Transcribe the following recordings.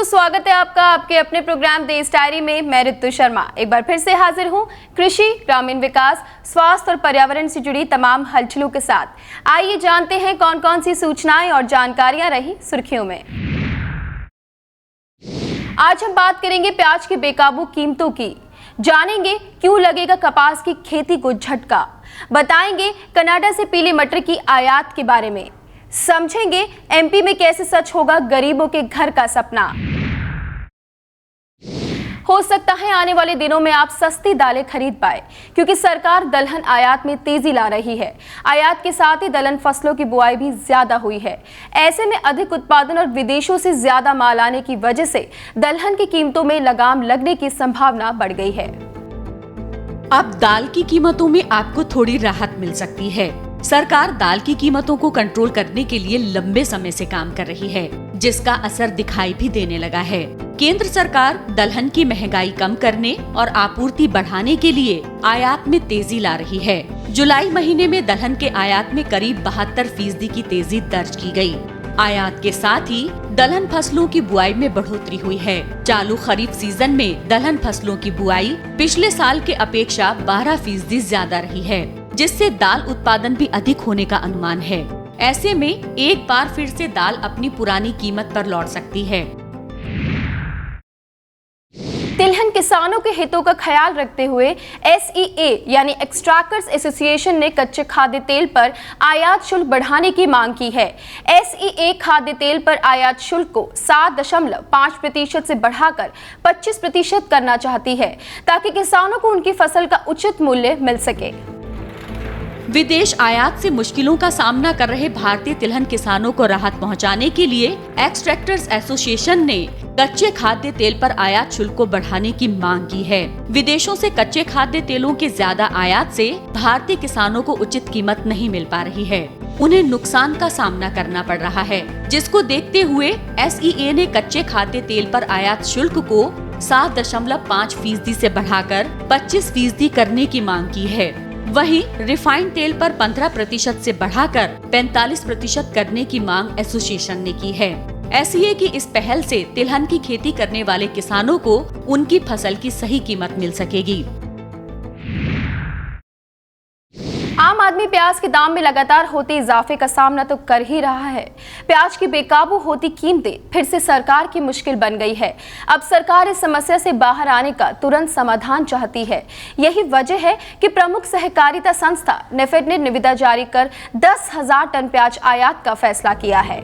दोस्तों, स्वागत है आपका आपके अपने प्रोग्राम देश डायरी में। मैं ऋतु शर्मा एक बार फिर से हाजिर हूं कृषि, ग्रामीण विकास, स्वास्थ्य और पर्यावरण से जुड़ी तमाम हलचलों के साथ। आइए जानते हैं कौन कौन सी सूचनाएं और जानकारियां रही सुर्खियों में। आज हम बात करेंगे प्याज की बेकाबू कीमतों की, जानेंगे क्यों लगेगा कपास की खेती को झटका, बताएंगे कनाडा से पीले मटर की आयात के बारे में, समझेंगे एमपी में कैसे सच होगा गरीबों के घर का सपना। हो सकता है आने वाले दिनों में आप सस्ती दालें खरीद पाए, क्योंकि सरकार दलहन आयात में तेजी ला रही है। आयात के साथ ही दलहन फसलों की बुआई भी ज्यादा हुई है। ऐसे में अधिक उत्पादन और विदेशों से ज्यादा माल आने की वजह से दलहन की कीमतों में लगाम लगने की संभावना बढ़ गई है। अब दाल की कीमतों में आपको थोड़ी राहत मिल सकती है। सरकार दाल की कीमतों को कंट्रोल करने के लिए लंबे समय से काम कर रही है, जिसका असर दिखाई भी देने लगा है। केंद्र सरकार दलहन की महंगाई कम करने और आपूर्ति बढ़ाने के लिए आयात में तेजी ला रही है। जुलाई महीने में दलहन के आयात में करीब 72% की तेजी दर्ज की गई। आयात के साथ ही दलहन फसलों की बुआई में बढ़ोतरी हुई है। चालू खरीफ सीजन में दलहन फसलों की बुआई पिछले साल के अपेक्षा 12% ज्यादा रही है, जिससे दाल उत्पादन भी अधिक होने का अनुमान है। ऐसे में एक बार फिर से दाल अपनी पुरानी कीमत पर लौट सकती है। तिलहन किसानों के हितों का ख्याल रखते हुए SEA यानी एक्सट्रैक्टर्स एसोसिएशन ने कच्चे खाद्य तेल पर आयात शुल्क बढ़ाने की मांग की है। SEA खाद्य तेल पर आयात शुल्क को 7.5% से बढ़ाकर 25% करना चाहती है, ताकि किसानों को उनकी फसल का उचित मूल्य मिल सके। विदेश आयात से मुश्किलों का सामना कर रहे भारतीय तिलहन किसानों को राहत पहुंचाने के लिए एक्सट्रैक्टर्स एसोसिएशन ने कच्चे खाद्य तेल पर आयात शुल्क को बढ़ाने की मांग की है। विदेशों से कच्चे खाद्य तेलों के ज्यादा आयात से भारतीय किसानों को उचित कीमत नहीं मिल पा रही है। उन्हें नुकसान का सामना करना पड़ रहा है, जिसको देखते हुए SEA ने कच्चे खाद्य तेल पर आयात शुल्क को 7.5% से बढ़ाकर 25% करने की मांग की है। वहीं रिफाइंड तेल पर 15% से बढ़ाकर 45% करने की मांग एसोसिएशन ने की है। SEA की इस पहल से तिलहन की खेती करने वाले किसानों को उनकी फसल की सही कीमत मिल सकेगी। आम आदमी प्याज के दाम में लगातार होते इजाफे का सामना तो कर ही रहा है। प्याज की बेकाबू होती कीमतें फिर से सरकार की मुश्किल बन गई है। अब सरकार इस समस्या से बाहर आने का तुरंत समाधान चाहती है। यही वजह है कि प्रमुख सहकारिता संस्था नेफेड ने निविदा जारी कर 10,000 टन प्याज आयात का फैसला किया है।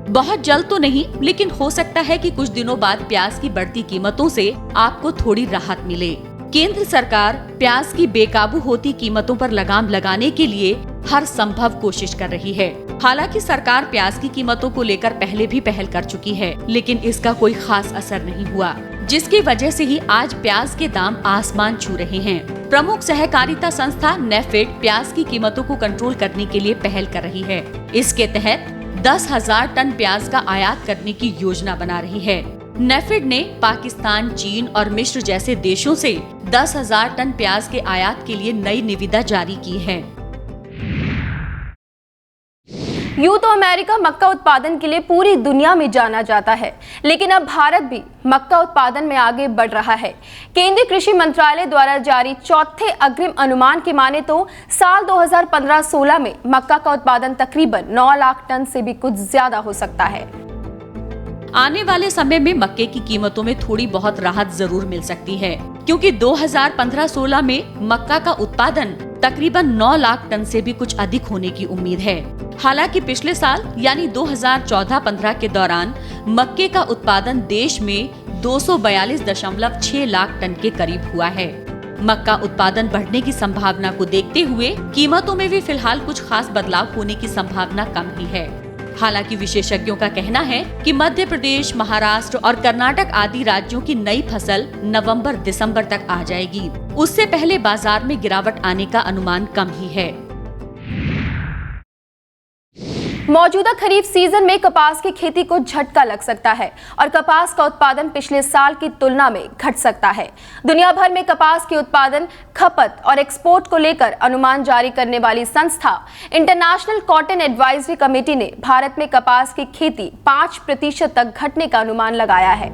बहुत जल्द तो नहीं, लेकिन हो सकता है कि कुछ दिनों बाद प्याज की बढ़ती कीमतों से आपको थोड़ी राहत मिले। केंद्र सरकार प्याज की बेकाबू होती कीमतों पर लगाम लगाने के लिए हर संभव कोशिश कर रही है। हालांकि सरकार प्याज की कीमतों को लेकर पहले भी पहल कर चुकी है, लेकिन इसका कोई खास असर नहीं हुआ, जिसकी वजह से ही आज प्याज के दाम आसमान छू रहे हैं। प्रमुख सहकारिता संस्था नेफेड प्याज की कीमतों को कंट्रोल करने के लिए पहल कर रही है। इसके तहत 10,000 टन प्याज का आयात करने की योजना बना रही है। नेफेड ने पाकिस्तान, चीन और मिस्र जैसे देशों से 10,000 टन प्याज के आयात के लिए नई निविदा जारी की है। यूं तो अमेरिका मक्का उत्पादन के लिए पूरी दुनिया में जाना जाता है, लेकिन अब भारत भी मक्का उत्पादन में आगे बढ़ रहा है। केंद्रीय कृषि मंत्रालय द्वारा जारी चौथे अग्रिम अनुमान की माने तो साल 2015-16 में मक्का का उत्पादन तकरीबन 9 लाख टन से भी कुछ ज्यादा हो सकता है। आने वाले समय में मक्के की कीमतों में थोड़ी बहुत राहत जरूर मिल सकती है, क्योंकि 2015-16 में मक्का का उत्पादन तकरीबन 9 लाख टन से भी कुछ अधिक होने की उम्मीद है। हालांकि पिछले साल यानी 2014-15 के दौरान मक्के का उत्पादन देश में 242.6 लाख टन के करीब हुआ है। मक्का उत्पादन बढ़ने की संभावना को देखते हुए कीमतों में भी फिलहाल कुछ खास बदलाव होने की संभावना कम ही है। हालांकि विशेषज्ञों का कहना है कि मध्य प्रदेश, महाराष्ट्र और कर्नाटक आदि राज्यों की नई फसल नवंबर-दिसंबर तक आ जाएगी। उससे पहले बाजार में गिरावट आने का अनुमान कम ही है। मौजूदा खरीफ सीजन में कपास की खेती को झटका लग सकता है और कपास का उत्पादन पिछले साल की तुलना में घट सकता है। दुनिया भर में कपास के उत्पादन, खपत और एक्सपोर्ट को लेकर अनुमान जारी करने वाली संस्था इंटरनेशनल कॉटन एडवाइजरी कमेटी ने भारत में कपास की खेती 5% तक घटने का अनुमान लगाया है।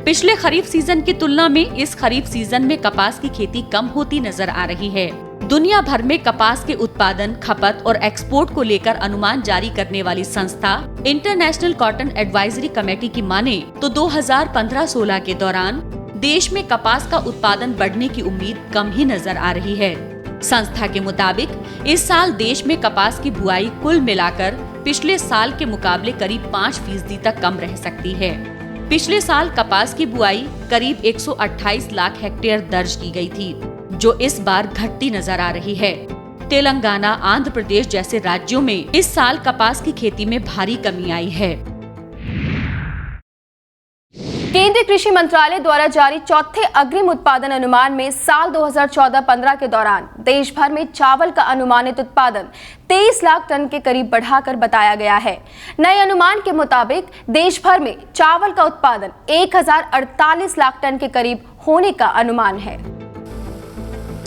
पिछले खरीफ सीजन की तुलना में इस खरीफ सीजन में कपास की खेती कम होती नजर आ रही है। दुनिया भर में कपास के उत्पादन, खपत और एक्सपोर्ट को लेकर अनुमान जारी करने वाली संस्था इंटरनेशनल कॉटन एडवाइजरी कमेटी की माने तो 2015-16 के दौरान देश में कपास का उत्पादन बढ़ने की उम्मीद कम ही नजर आ रही है। संस्था के मुताबिक इस साल देश में कपास की बुआई कुल मिलाकर पिछले साल के मुकाबले करीब 5% तक कम रह सकती है। पिछले साल कपास की बुआई करीब 128 लाख हेक्टेयर दर्ज की गई थी, जो इस बार घटती नजर आ रही है। तेलंगाना, आंध्र प्रदेश जैसे राज्यों में इस साल कपास की खेती में भारी कमी आई है। केंद्रीय कृषि मंत्रालय द्वारा जारी चौथे अग्रिम उत्पादन अनुमान में साल 2014-15 के दौरान देश भर में चावल का अनुमानित उत्पादन 23 लाख टन के करीब बढ़ाकर बताया गया है। नए अनुमान के मुताबिक देश भर में चावल का उत्पादन 1048 लाख टन के करीब होने का अनुमान है।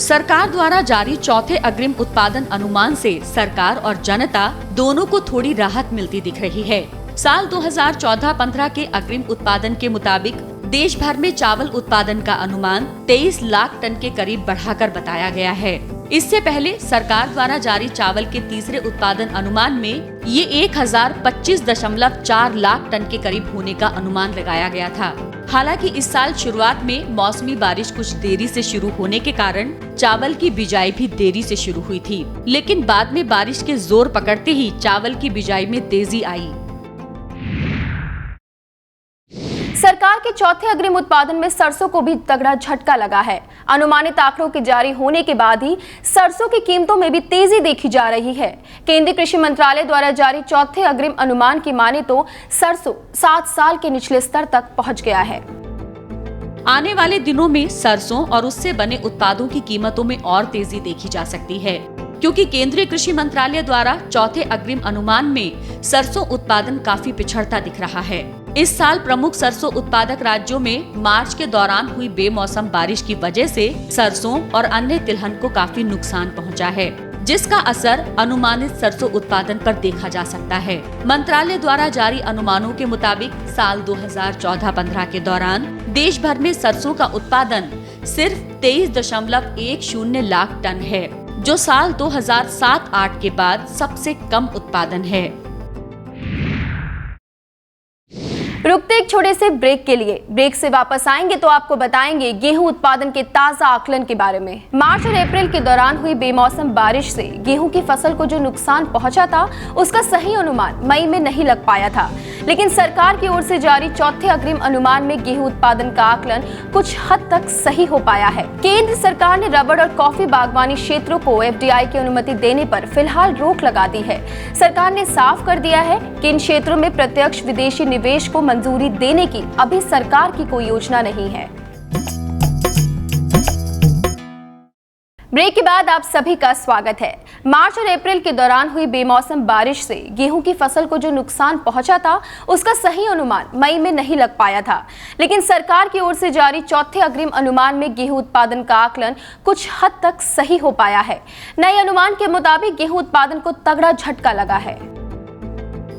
सरकार द्वारा जारी चौथे अग्रिम उत्पादन अनुमान से सरकार और जनता दोनों को थोड़ी राहत मिलती दिख रही है। साल 2014-15 के अग्रिम उत्पादन के मुताबिक देश भर में चावल उत्पादन का अनुमान 23 लाख टन के करीब बढ़ाकर बताया गया है। इससे पहले सरकार द्वारा जारी चावल के तीसरे उत्पादन अनुमान में ये 1025.4 लाख टन के करीब होने का अनुमान लगाया गया था। हालांकि इस साल शुरुआत में मौसमी बारिश कुछ देरी से शुरू होने के कारण चावल की बिजाई भी देरी से शुरू हुई थी, लेकिन बाद में बारिश के जोर पकड़ते ही चावल की बिजाई में तेजी आई। सरकार के चौथे अग्रिम उत्पादन में सरसों को भी तगड़ा झटका लगा है। अनुमानित आंकड़ों के जारी होने के बाद ही सरसों की कीमतों में भी तेजी देखी जा रही है। केंद्रीय कृषि मंत्रालय द्वारा जारी चौथे अग्रिम अनुमान की माने तो सरसों 7 साल के निचले स्तर तक पहुंच गया है। आने वाले दिनों में सरसों और उससे बने उत्पादों की कीमतों में और तेजी देखी जा सकती है, क्योंकि केंद्रीय कृषि मंत्रालय द्वारा चौथे अग्रिम अनुमान में सरसों उत्पादन काफी पिछड़ता दिख रहा है। इस साल प्रमुख सरसों उत्पादक राज्यों में मार्च के दौरान हुई बेमौसम बारिश की वजह से सरसों और अन्य तिलहन को काफी नुकसान पहुंचा है, जिसका असर अनुमानित सरसों उत्पादन पर देखा जा सकता है। मंत्रालय द्वारा जारी अनुमानों के मुताबिक साल 2014-15 के दौरान देश भर में सरसों का उत्पादन सिर्फ 23.10 लाख टन है, जो साल 2007-8 के बाद सबसे कम उत्पादन है। रुकते एक छोटे से ब्रेक के लिए। ब्रेक से वापस आएंगे तो आपको बताएंगे गेहूं उत्पादन के ताजा आकलन के बारे में। मार्च और अप्रैल के दौरान हुई बेमौसम बारिश से गेहूं की फसल को जो नुकसान पहुंचा था, उसका सही अनुमान मई में नहीं लग पाया था, लेकिन सरकार की ओर से जारी चौथे अग्रिम अनुमान में गेहूं उत्पादन का आकलन कुछ हद तक सही हो पाया है। केंद्र सरकार ने रबड़ और कॉफी बागवानी क्षेत्रों को FDI की अनुमति देने पर फिलहाल रोक लगा दी है। सरकार ने साफ कर दिया है कि इन क्षेत्रों में प्रत्यक्ष विदेशी निवेश को मंजूरी देने की अभी सरकार की कोई योजना नहीं है। ब्रेक के बाद आप सभी का स्वागत है। मार्च और अप्रैल के दौरान हुई बेमौसम बारिश से गेहूं की फसल को जो नुकसान पहुंचा था, उसका सही अनुमान मई में नहीं लग पाया था, लेकिन सरकार की ओर से जारी चौथे अग्रिम अनुमान में गेहूं उत्पादन का आकलन कुछ हद तक सही हो पाया है। नए अनुमान के मुताबिक गेहूं उत्पादन को तगड़ा झटका लगा है।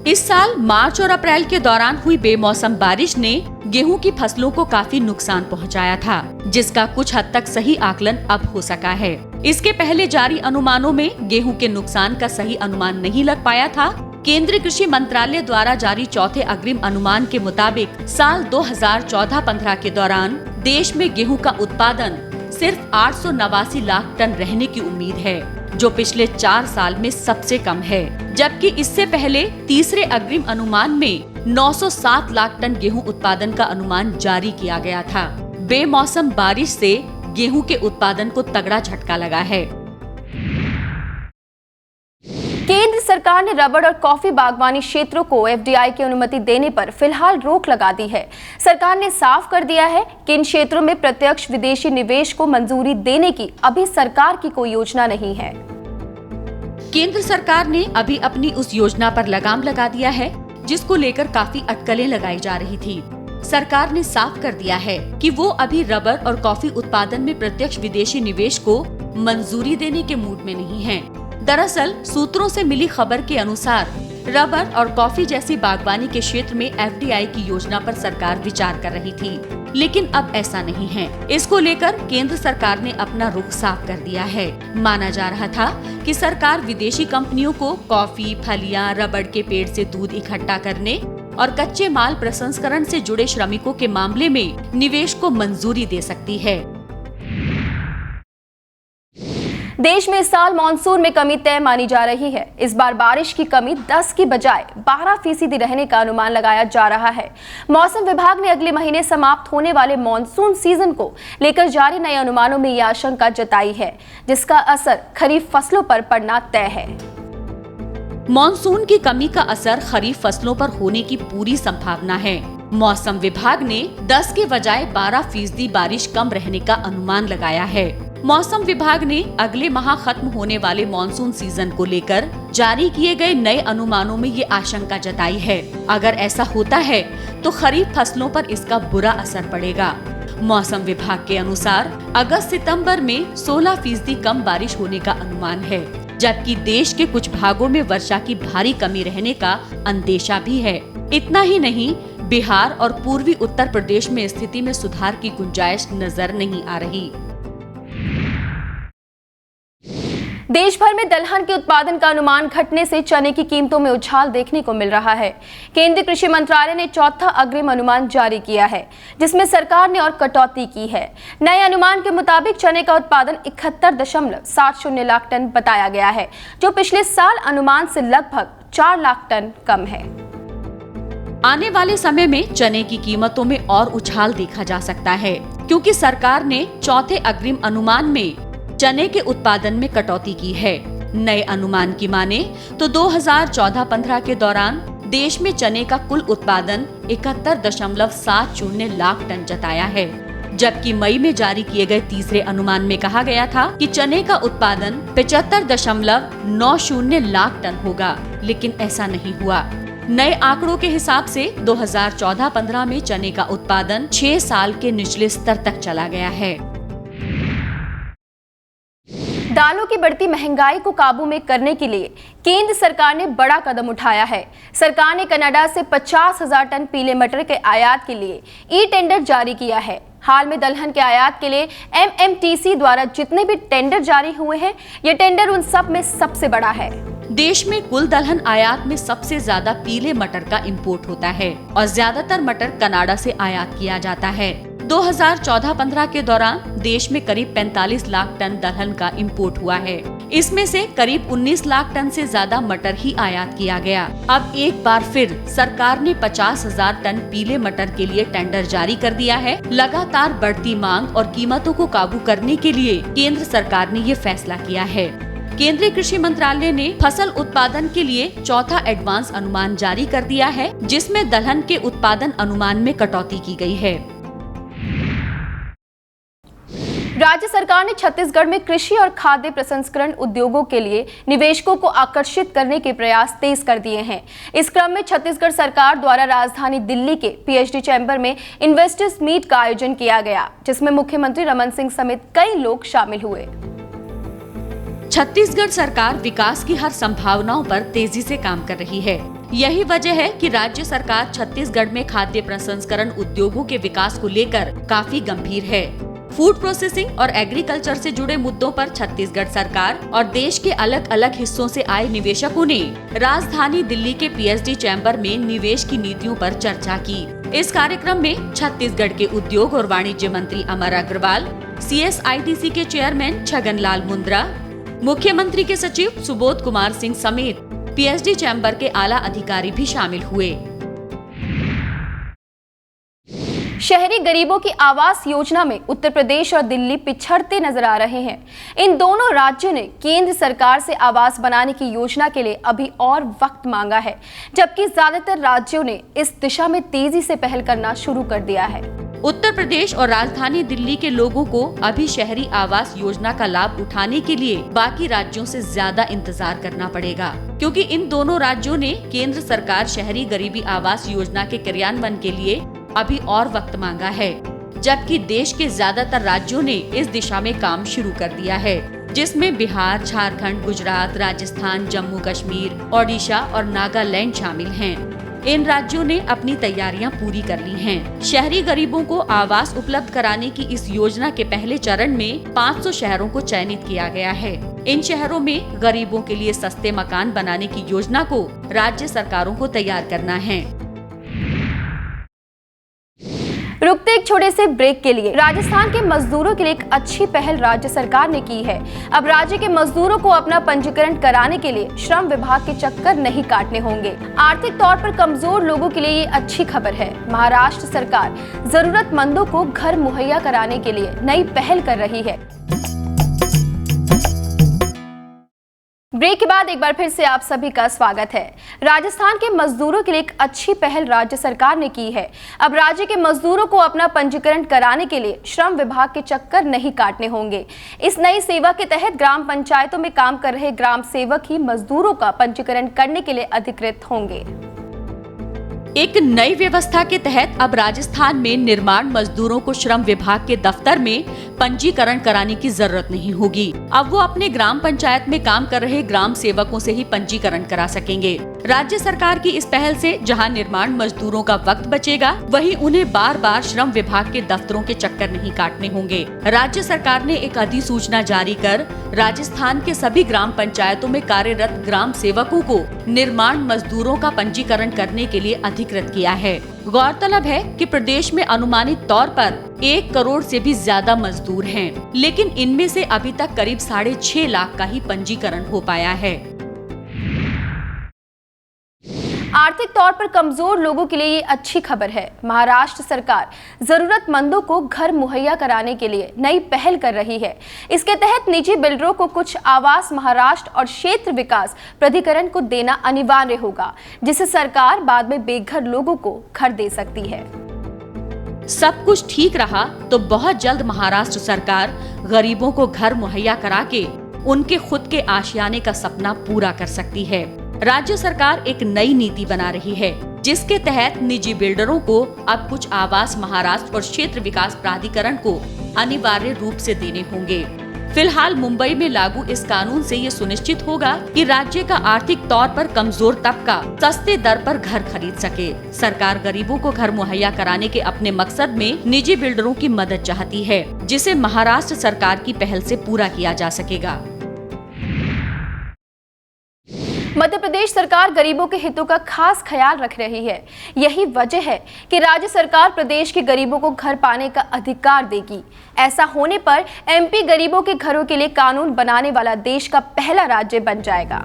इस साल मार्च और अप्रैल के दौरान हुई बेमौसम बारिश ने गेहूं की फसलों को काफी नुकसान पहुंचाया था, जिसका कुछ हद तक सही आकलन अब हो सका है। इसके पहले जारी अनुमानों में गेहूं के नुकसान का सही अनुमान नहीं लग पाया था। केंद्रीय कृषि मंत्रालय द्वारा जारी चौथे अग्रिम अनुमान के मुताबिक साल 2014-15 के दौरान देश में गेहूं का उत्पादन सिर्फ 889 लाख टन रहने की उम्मीद है, जो पिछले 4 साल में सबसे कम है, जबकि इससे पहले तीसरे अग्रिम अनुमान में 907 लाख टन गेहूं उत्पादन का अनुमान जारी किया गया था। बेमौसम बारिश से गेहूं के उत्पादन को तगड़ा झटका लगा है। केंद्र सरकार ने रबड़ और कॉफी बागवानी क्षेत्रों को FDI की अनुमति देने पर फिलहाल रोक लगा दी है। सरकार ने साफ कर दिया है कि इन क्षेत्रों में प्रत्यक्ष विदेशी निवेश को मंजूरी देने की अभी सरकार की कोई योजना नहीं है। केंद्र सरकार ने अभी अपनी उस योजना पर लगाम लगा दिया है जिसको लेकर काफी अटकलें लगाई जा रही थी। सरकार ने साफ कर दिया है कि वो अभी रबर और कॉफी उत्पादन में प्रत्यक्ष विदेशी निवेश को मंजूरी देने के मूड में नहीं है। दरअसल सूत्रों से मिली खबर के अनुसार रबर और कॉफी जैसी बागवानी के क्षेत्र में FDI की योजना पर सरकार विचार कर रही थी, लेकिन अब ऐसा नहीं है। इसको लेकर केंद्र सरकार ने अपना रुख साफ कर दिया है। माना जा रहा था कि सरकार विदेशी कंपनियों को कॉफी, फलियां, रबड़ के पेड़ से दूध इकट्ठा करने और कच्चे माल प्रसंस्करण से जुड़े श्रमिकों के मामले में निवेश को मंजूरी दे सकती है। देश में इस साल मानसून में कमी तय मानी जा रही है। इस बार बारिश की कमी 10 की बजाय 12% रहने का अनुमान लगाया जा रहा है। मौसम विभाग ने अगले महीने समाप्त होने वाले मानसून सीजन को लेकर जारी नए अनुमानों में यह आशंका जताई है, जिसका असर खरीफ फसलों पर पड़ना तय है। मानसून की कमी का असर खरीफ फसलों पर होने की पूरी संभावना है। मौसम विभाग ने 10 के बजाय 12% बारिश कम रहने का अनुमान लगाया है। मौसम विभाग ने अगले माह खत्म होने वाले मानसून सीजन को लेकर जारी किए गए नए अनुमानों में ये आशंका जताई है। अगर ऐसा होता है तो खरीफ फसलों पर इसका बुरा असर पड़ेगा। मौसम विभाग के अनुसार अगस्त-सितंबर में 16% कम बारिश होने का अनुमान है, जबकि देश के कुछ भागों में वर्षा की भारी कमी रहने का अंदेशा भी है। इतना ही नहीं, बिहार और पूर्वी उत्तर प्रदेश में स्थिति में सुधार की गुंजाइश नजर नहीं आ रही। देश भर में दलहन के उत्पादन का अनुमान घटने से चने की कीमतों में उछाल देखने को मिल रहा है। केंद्रीय कृषि मंत्रालय ने चौथा अग्रिम अनुमान जारी किया है, जिसमें सरकार ने और कटौती की है। नए अनुमान के मुताबिक चने का उत्पादन 71.70 लाख टन बताया गया है, जो पिछले साल अनुमान से लगभग 4 लाख टन कम है। आने वाले समय में चने की कीमतों में और उछाल देखा जा सकता है, क्योंकि सरकार ने चौथे अग्रिम अनुमान में चने के उत्पादन में कटौती की है। नए अनुमान की माने तो 2014-15 के दौरान देश में चने का कुल उत्पादन 71.70 लाख टन जताया है, जबकि मई में जारी किए गए तीसरे अनुमान में कहा गया था कि चने का उत्पादन 75.90 लाख टन होगा, लेकिन ऐसा नहीं हुआ। नए आंकड़ों के हिसाब से 2014-15 में चने का उत्पादन 6 साल के निचले स्तर तक चला गया है। दालों की बढ़ती महंगाई को काबू में करने के लिए केंद्र सरकार ने बड़ा कदम उठाया है। सरकार ने कनाडा से 50,000 टन पीले मटर के आयात के लिए ई-टेंडर जारी किया है। हाल में दलहन के आयात के लिए MMTC द्वारा जितने भी टेंडर जारी हुए हैं, ये टेंडर उन सब में सबसे बड़ा है। देश में कुल दलहन आयात में सबसे ज्यादा पीले मटर का इंपोर्ट होता है और ज्यादातर मटर कनाडा से आयात किया जाता है। 2014-15 के दौरान देश में करीब 45 लाख टन दलहन का इंपोर्ट हुआ है। इसमें से करीब 19 लाख टन से ज्यादा मटर ही आयात किया गया। अब एक बार फिर सरकार ने 50,000 टन पीले मटर के लिए टेंडर जारी कर दिया है। लगातार बढ़ती मांग और कीमतों को काबू करने के लिए केंद्र सरकार ने ये फैसला किया है। केंद्रीय कृषि मंत्रालय ने फसल उत्पादन के लिए चौथा एडवांस अनुमान जारी कर दिया है, जिसमें दलहन के उत्पादन अनुमान में कटौती की गई है। राज्य सरकार ने छत्तीसगढ़ में कृषि और खाद्य प्रसंस्करण उद्योगों के लिए निवेशकों को आकर्षित करने के प्रयास तेज कर दिए हैं। इस क्रम में छत्तीसगढ़ सरकार द्वारा राजधानी दिल्ली के PhD चैम्बर में इन्वेस्टर्स मीट का आयोजन किया गया, जिसमें मुख्यमंत्री रमन सिंह समेत कई लोग शामिल हुए। छत्तीसगढ़ सरकार विकास की हर संभावनाओं पर तेजी से काम कर रही है। यही वजह है कि राज्य सरकार छत्तीसगढ़ में खाद्य प्रसंस्करण उद्योगों के विकास को लेकर काफी गंभीर है। फूड प्रोसेसिंग और एग्रीकल्चर से जुड़े मुद्दों पर छत्तीसगढ़ सरकार और देश के अलग अलग हिस्सों से आए निवेशकों ने राजधानी दिल्ली के PhD चैम्बर में निवेश की नीतियों पर चर्चा की। इस कार्यक्रम में छत्तीसगढ़ के उद्योग और वाणिज्य मंत्री अमर अग्रवाल, CSIDC के चेयरमैन छगनलाल मुंद्रा, मुख्यमंत्री के सचिव सुबोध कुमार सिंह समेत PhD चैम्बर के आला अधिकारी भी शामिल हुए। शहरी गरीबों की आवास योजना में उत्तर प्रदेश और दिल्ली पिछड़ते नजर आ रहे हैं। इन दोनों राज्यों ने केंद्र सरकार से आवास बनाने की योजना के लिए अभी और वक्त मांगा है, जबकि ज्यादातर राज्यों ने इस दिशा में तेजी से पहल करना शुरू कर दिया है। उत्तर प्रदेश और राजधानी दिल्ली के लोगों को अभी शहरी आवास योजना का लाभ उठाने के लिए बाकी राज्यों से ज्यादा इंतजार करना पड़ेगा, क्योंकि इन दोनों राज्यों ने केंद्र सरकार शहरी गरीबी आवास योजना के क्रियान्वयन के लिए अभी और वक्त मांगा है, जबकि देश के ज्यादातर राज्यों ने इस दिशा में काम शुरू कर दिया है, जिसमें बिहार, झारखंड, गुजरात, राजस्थान, जम्मू कश्मीर, ओडिशा और नागालैंड शामिल हैं। इन राज्यों ने अपनी तैयारियां पूरी कर ली हैं। शहरी गरीबों को आवास उपलब्ध कराने की इस योजना के पहले चरण में 500 शहरों को चयनित किया गया है। इन शहरों में गरीबों के लिए सस्ते मकान बनाने की योजना को राज्य सरकारों को तैयार करना है। रुकते एक छोटे से ब्रेक के लिए। राजस्थान के मजदूरों के लिए एक अच्छी पहल राज्य सरकार ने की है। अब राज्य के मजदूरों को अपना पंजीकरण कराने के लिए श्रम विभाग के चक्कर नहीं काटने होंगे। आर्थिक तौर पर कमजोर लोगों के लिए ये अच्छी खबर है। महाराष्ट्र सरकार जरूरतमंदों को घर मुहैया कराने के लिए नई पहल कर रही है। ब्रेक के बाद एक बार फिर से आप सभी का स्वागत है। राजस्थान के मजदूरों के लिए एक अच्छी पहल राज्य सरकार ने की है। अब राज्य के मजदूरों को अपना पंजीकरण कराने के लिए श्रम विभाग के चक्कर नहीं काटने होंगे। इस नई सेवा के तहत ग्राम पंचायतों में काम कर रहे ग्राम सेवक ही मजदूरों का पंजीकरण करने के लिए अधिकृत होंगे। एक नई व्यवस्था के तहत अब राजस्थान में निर्माण मजदूरों को श्रम विभाग के दफ्तर में पंजीकरण कराने की जरूरत नहीं होगी। अब वो अपने ग्राम पंचायत में काम कर रहे ग्राम सेवकों से ही पंजीकरण करा सकेंगे। राज्य सरकार की इस पहल से जहां निर्माण मजदूरों का वक्त बचेगा, वहीं उन्हें बार बार श्रम विभाग के दफ्तरों के चक्कर नहीं काटने होंगे। राज्य सरकार ने एक अधिसूचना जारी कर राजस्थान के सभी ग्राम पंचायतों में कार्यरत ग्राम सेवकों को निर्माण मजदूरों का पंजीकरण करने के लिए अधिकृत किया है। गौरतलब है कि प्रदेश में अनुमानित तौर पर 1 करोड़ से भी ज्यादा मजदूर हैं, लेकिन इनमें से अभी तक करीब 6.5 लाख का ही पंजीकरण हो पाया है। आर्थिक तौर पर कमजोर लोगों के लिए ये अच्छी खबर है। महाराष्ट्र सरकार जरूरतमंदों को घर मुहैया कराने के लिए नई पहल कर रही है। इसके तहत निजी बिल्डरों को कुछ आवास महाराष्ट्र और क्षेत्र विकास प्राधिकरण को देना अनिवार्य होगा, जिससे सरकार बाद में बेघर लोगों को घर दे सकती है। सब कुछ ठीक रहा तो बहुत जल्द महाराष्ट्र सरकार गरीबों को घर मुहैया करा के उनके खुद के आशियाने का सपना पूरा कर सकती है। राज्य सरकार एक नई नीति बना रही है, जिसके तहत निजी बिल्डरों को अब कुछ आवास महाराष्ट्र और क्षेत्र विकास प्राधिकरण को अनिवार्य रूप से देने होंगे। फिलहाल मुंबई में लागू इस कानून से ये सुनिश्चित होगा कि राज्य का आर्थिक तौर पर कमजोर तबका सस्ते दर पर घर खरीद सके। सरकार गरीबों को घर मुहैया कराने के अपने मकसद में निजी बिल्डरों की मदद चाहती है, जिसे महाराष्ट्र सरकार की पहल से पूरा किया जा सकेगा। मध्य प्रदेश सरकार गरीबों के हितों का खास ख्याल रख रही है। यही वजह है कि राज्य सरकार प्रदेश के गरीबों को घर पाने का अधिकार देगी। ऐसा होने पर एमपी गरीबों के घरों के लिए कानून बनाने वाला देश का पहला राज्य बन जाएगा।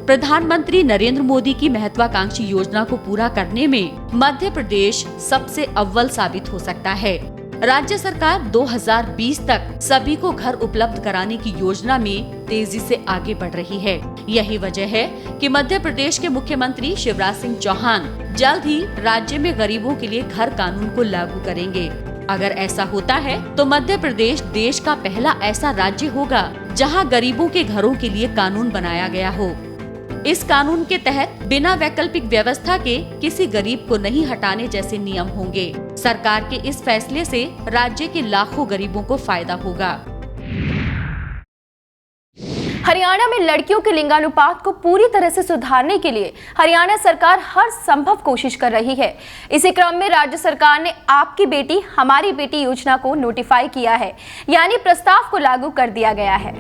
प्रधानमंत्री नरेंद्र मोदी की महत्वाकांक्षी योजना को पूरा करने में मध्य प्रदेश सबसे अव्वल साबित हो सकता है। राज्य सरकार 2020 तक सभी को घर उपलब्ध कराने की योजना में तेजी से आगे बढ़ रही है। यही वजह है कि मध्य प्रदेश के मुख्यमंत्री शिवराज सिंह चौहान जल्द ही राज्य में गरीबों के लिए घर कानून को लागू करेंगे। अगर ऐसा होता है तो मध्य प्रदेश देश का पहला ऐसा राज्य होगा जहां गरीबों के घरों के लिए कानून बनाया गया हो। इस कानून के तहत बिना वैकल्पिक व्यवस्था के किसी गरीब को नहीं हटाने जैसे नियम होंगे। सरकार के इस फैसले से राज्य के लाखों गरीबों को फायदा होगा। हरियाणा में लड़कियों के लिंगानुपात को पूरी तरह से सुधारने के लिए हरियाणा सरकार हर संभव कोशिश कर रही है। इसी क्रम में राज्य सरकार ने आपकी बेटी हमारी बेटी योजना को नोटिफाई किया है, यानी प्रस्ताव को लागू कर दिया गया है।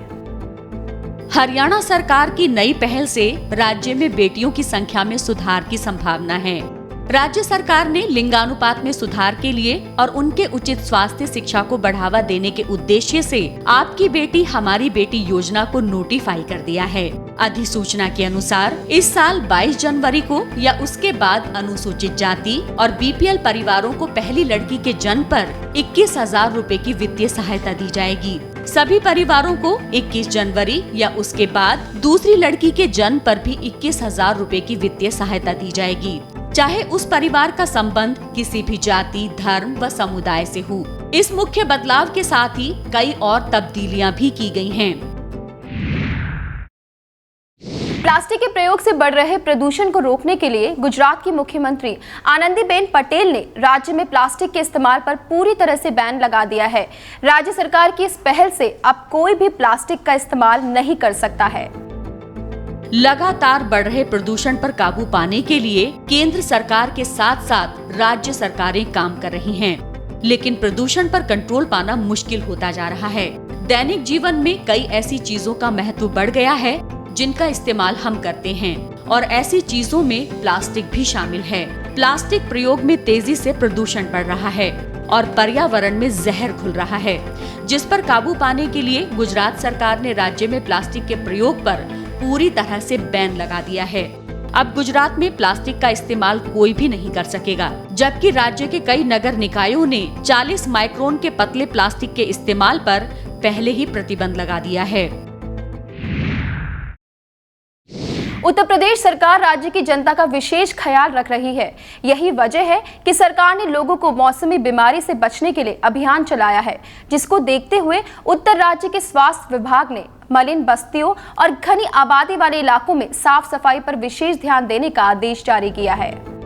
हरियाणा सरकार की नई पहल से राज्य में बेटियों की संख्या में सुधार की संभावना है। राज्य सरकार ने लिंगानुपात में सुधार के लिए और उनके उचित स्वास्थ्य शिक्षा को बढ़ावा देने के उद्देश्य से आपकी बेटी हमारी बेटी योजना को नोटिफाई कर दिया है। अधिसूचना के अनुसार इस साल 22 जनवरी को या उसके बाद अनुसूचित जाति और बीपीएल परिवारों को पहली लड़की के जन्म पर 21,000 रूपए की वित्तीय सहायता दी जाएगी। सभी परिवारों को 21 जनवरी या उसके बाद दूसरी लड़की के जन्म पर भी 21,000 रूपए की वित्तीय सहायता दी जाएगी। चाहे उस परिवार का संबंध किसी भी जाति, धर्म व समुदाय से हो। इस मुख्य बदलाव के साथ ही कई और तब्दीलियां भी की गई हैं। प्लास्टिक के प्रयोग से बढ़ रहे प्रदूषण को रोकने के लिए गुजरात की मुख्यमंत्री आनंदीबेन पटेल ने राज्य में प्लास्टिक के इस्तेमाल पर पूरी तरह से बैन लगा दिया है। राज्य सरकार की इस पहल से अब कोई भी प्लास्टिक का इस्तेमाल नहीं कर सकता है। लगातार बढ़ रहे प्रदूषण पर काबू पाने के लिए केंद्र सरकार के साथ साथ राज्य सरकारें काम कर रही हैं, लेकिन प्रदूषण पर कंट्रोल पाना मुश्किल होता जा रहा है। दैनिक जीवन में कई ऐसी चीजों का महत्व बढ़ गया है जिनका इस्तेमाल हम करते हैं, और ऐसी चीजों में प्लास्टिक भी शामिल है। प्लास्टिक प्रयोग में तेजी से प्रदूषण बढ़ रहा है और पर्यावरण में जहर घुल रहा है, जिस पर काबू पाने के लिए गुजरात सरकार ने राज्य में प्लास्टिक के प्रयोग पर पूरी तरह से बैन लगा दिया है। अब गुजरात में प्लास्टिक का इस्तेमाल कोई भी नहीं कर सकेगा, जबकि राज्य के कई नगर निकायों ने 40 माइक्रोन के पतले प्लास्टिक के इस्तेमाल पर पहले ही प्रतिबंध लगा दिया है। उत्तर प्रदेश सरकार राज्य की जनता का विशेष ख्याल रख रही है। यही वजह है कि सरकार ने लोगों को मौसमी बीमारी से बचने के लिए अभियान चलाया है, जिसको देखते हुए उत्तर राज्य के स्वास्थ्य विभाग ने मलिन बस्तियों और घनी आबादी वाले इलाकों में साफ सफाई पर विशेष ध्यान देने का आदेश जारी किया है।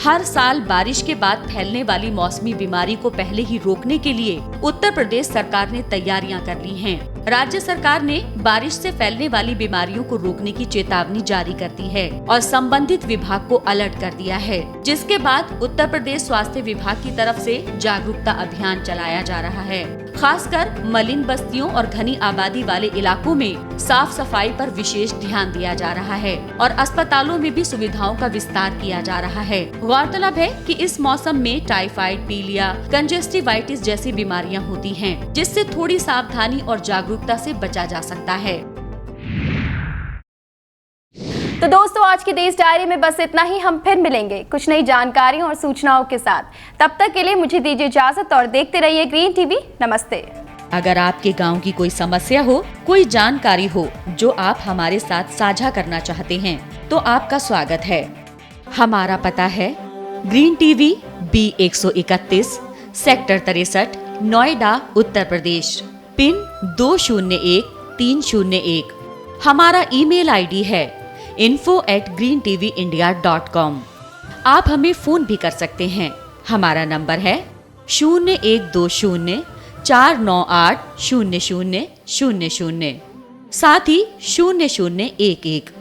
हर साल बारिश के बाद फैलने वाली मौसमी बीमारी को पहले ही रोकने के लिए उत्तर प्रदेश सरकार ने तैयारियां कर ली हैं। राज्य सरकार ने बारिश से फैलने वाली बीमारियों को रोकने की चेतावनी जारी कर दी है और संबंधित विभाग को अलर्ट कर दिया है, जिसके बाद उत्तर प्रदेश स्वास्थ्य विभाग की तरफ से जागरूकता अभियान चलाया जा रहा है। खासकर मलिन बस्तियों और घनी आबादी वाले इलाकों में साफ सफाई पर विशेष ध्यान दिया जा रहा है और अस्पतालों में भी सुविधाओं का विस्तार किया जा रहा है। गौरतलब है कि इस मौसम में टाइफाइड, पीलिया, कंजस्टिवाइटिस जैसी बीमारियां होती हैं, जिससे थोड़ी सावधानी और जागरूकता से बचा जा सकता है। तो दोस्तों, आज की देश डायरी में बस इतना ही। हम फिर मिलेंगे कुछ नई जानकारियों और सूचनाओं के साथ। तब तक के लिए मुझे दीजिए इजाजत और देखते रहिए ग्रीन टीवी। नमस्ते। अगर आपके गांव की कोई समस्या हो, कोई जानकारी हो जो आप हमारे साथ साझा करना चाहते हैं, तो आपका स्वागत है। हमारा पता है green TV B131 sector 63, Noida, Uttar Pradesh, pin 201301। हमारा ईमेल आईडी है info@greentvindia.com। आप हमें फोन भी कर सकते हैं। हमारा नंबर है 012049800000, साथ ही 0011।